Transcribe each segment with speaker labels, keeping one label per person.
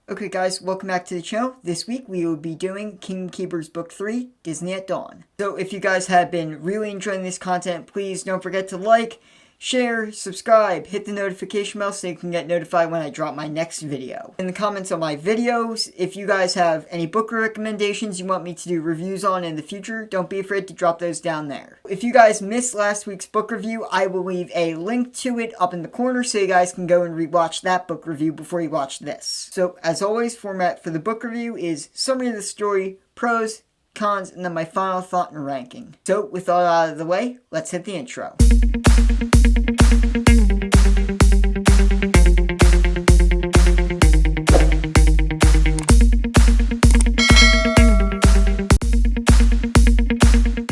Speaker 1: Okay guys, welcome back to the channel. This week we will be doing Kingdom Keepers Book 3, Disney at Dawn. So if you guys have been really enjoying this content, please don't forget to like, share, subscribe, hit the notification bell so you can get notified when I drop my next video. In the comments on my videos, if you guys have any book recommendations you want me to do reviews on in the future, don't be afraid to drop those down there. If you guys missed last week's book review, I will leave a link to it up in the corner so you guys can go and rewatch that book review before you watch this. So as always, format for the book review is summary of the story, pros, cons, and then my final thought and ranking. So with all out of the way, let's hit the intro.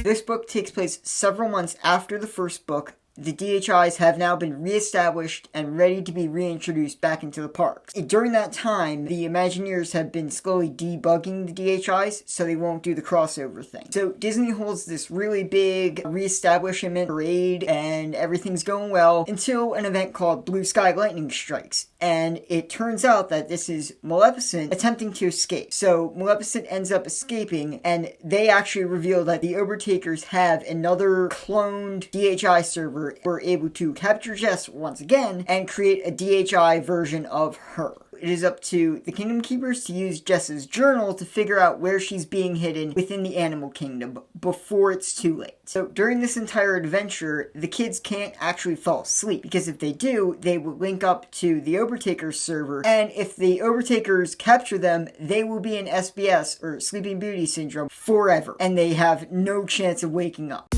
Speaker 1: This book takes place several months after the first book. The DHIs have now been re-established and ready to be reintroduced back into the parks. During that time, the Imagineers have been slowly debugging the DHIs so they won't do the crossover thing. So Disney holds this really big re-establishment parade and everything's going well until an event called Blue Sky Lightning strikes. And it turns out that this is Maleficent attempting to escape. So Maleficent ends up escaping and they actually reveal that the Overtakers have another cloned DHI server. We're able to capture Jess once again and create a DHI version of her. It is up to the Kingdom Keepers to use Jess's journal to figure out where she's being hidden within the animal kingdom before it's too late. So during this entire adventure, the kids can't actually fall asleep because if they do, they will link up to the Overtakers server, and if the Overtakers capture them, they will be in SBS or Sleeping Beauty syndrome forever, and they have no chance of waking up.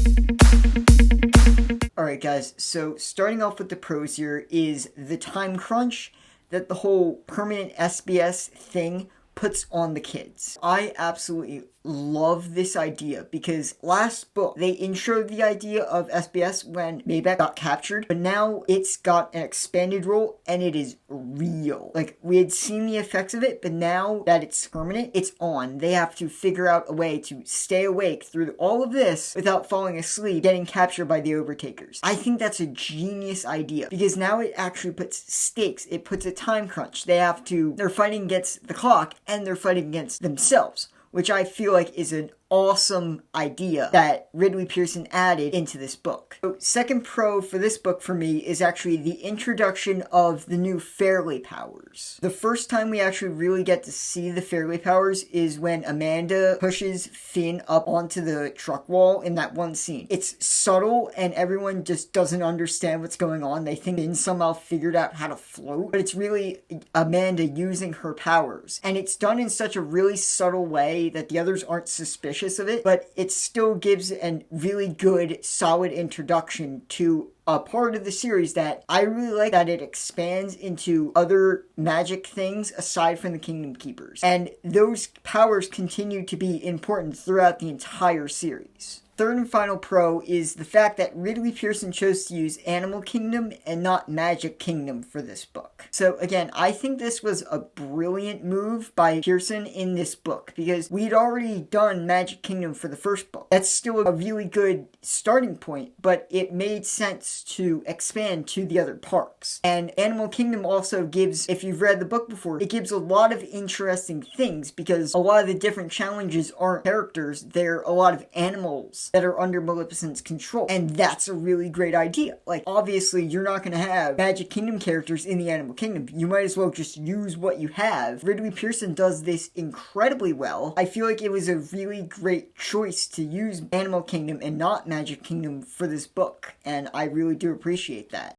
Speaker 1: Alright guys, so starting off with the pros here is the time crunch that the whole permanent SBS thing puts on the kids. I absolutely love this idea because last book they introed the idea of SBS when Maybach got captured, but now it's got an expanded role and it is real. Like, we had seen the effects of it, but now that it's permanent, it's on. They have to figure out a way to stay awake through all of this without falling asleep, getting captured by the Overtakers. I think that's a genius idea because now it actually puts stakes. It puts a time crunch. They're fighting against the clock and they're fighting against themselves, which I feel like is an awesome idea that Ridley Pearson added into this book. So second pro for this book for me is actually the introduction of the new Fairly powers. The first time we actually really get to see the Fairly powers is when Amanda pushes Finn up onto the truck wall in that one scene. It's subtle and everyone just doesn't understand what's going on. They think Finn somehow figured out how to float, but it's really Amanda using her powers. And it's done in such a really subtle way that the others aren't suspicious of it, but it still gives a really good, solid introduction to a part of the series that I really like, that it expands into other magic things aside from the Kingdom Keepers. And those powers continue to be important throughout the entire series. Third and final pro is the fact that Ridley Pearson chose to use Animal Kingdom and not Magic Kingdom for this book. So again, I think this was a brilliant move by Pearson in this book because we'd already done Magic Kingdom for the first book. That's still a really good starting point, but it made sense to expand to the other parks. And Animal Kingdom also gives, if you've read the book before, it gives a lot of interesting things because a lot of the different challenges aren't characters, they're a lot of animals that are under Maleficent's control. And that's a really great idea. Like, obviously, you're not going to have Magic Kingdom characters in the Animal Kingdom. You might as well just use what you have. Ridley Pearson does this incredibly well. I feel like it was a really great choice to use Animal Kingdom and not Magic Kingdom for this book. And I really do appreciate that.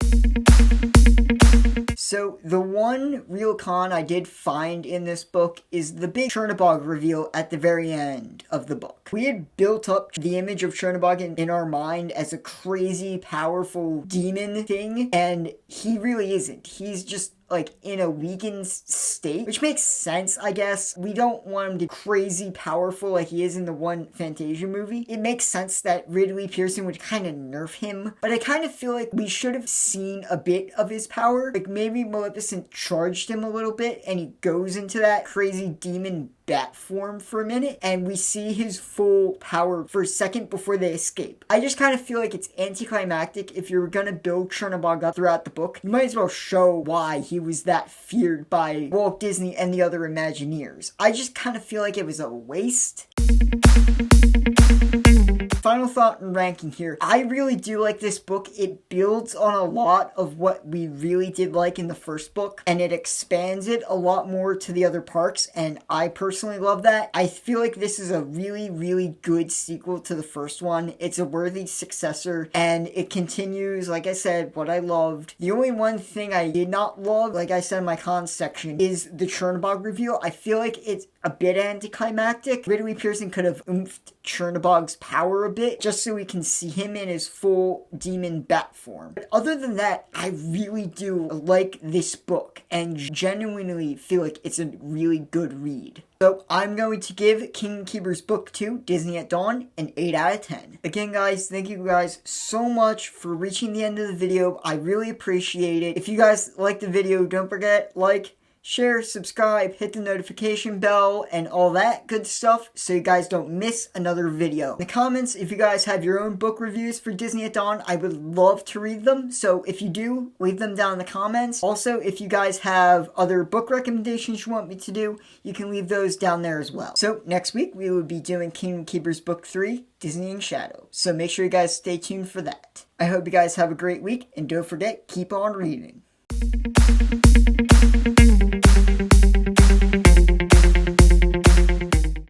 Speaker 1: So the one real con I did find in this book is the big Chernabog reveal at the very end of the book. We had built up the image of Chernabog in our mind as a crazy, powerful demon thing, and he really isn't. He's just like in a weakened state, which makes sense, I guess. We don't want him to be crazy powerful like he is in the one Fantasia movie. It makes sense that Ridley Pearson would kind of nerf him, but I kind of feel like we should have seen a bit of his power. Like maybe Maleficent charged him a little bit and he goes into that crazy demon bat form for a minute, and we see his full power for a second before they escape. I just kind of feel like it's anticlimactic. If you're gonna build Chernobog up throughout the book, you might as well show why he was that feared by Walt Disney and the other Imagineers. I just kind of feel like it was a waste. Final thought and ranking here. I really do like this book. It builds on a lot of what we really did like in the first book, and it expands it a lot more to the other parks, and I personally love that. I feel like this is a really, really good sequel to the first one. It's a worthy successor, and it continues, like I said, what I loved. The only one thing I did not love, like I said in my cons section, is the Chernobog reveal. I feel like it's a bit anticlimactic. Ridley Pearson could have oomphed Chernobog's power a bit just so we can see him in his full demon bat form. But other than that, I really do like this book and genuinely feel like it's a really good read. So I'm going to give King Keeper's Book 2, Disney at Dawn, an 8 out of 10. Again, guys, thank you guys so much for reaching the end of the video. I really appreciate it. If you guys like the video, don't forget, like, share, subscribe, hit the notification bell, and all that good stuff so you guys don't miss another video. In the comments, if you guys have your own book reviews for Disney at Dawn, I would love to read them. So if you do, leave them down in the comments. Also, if you guys have other book recommendations you want me to do, you can leave those down there as well. So next week, we will be doing Kingdom Keepers Book 3, Disney in Shadow. So make sure you guys stay tuned for that. I hope you guys have a great week, and don't forget, keep on reading.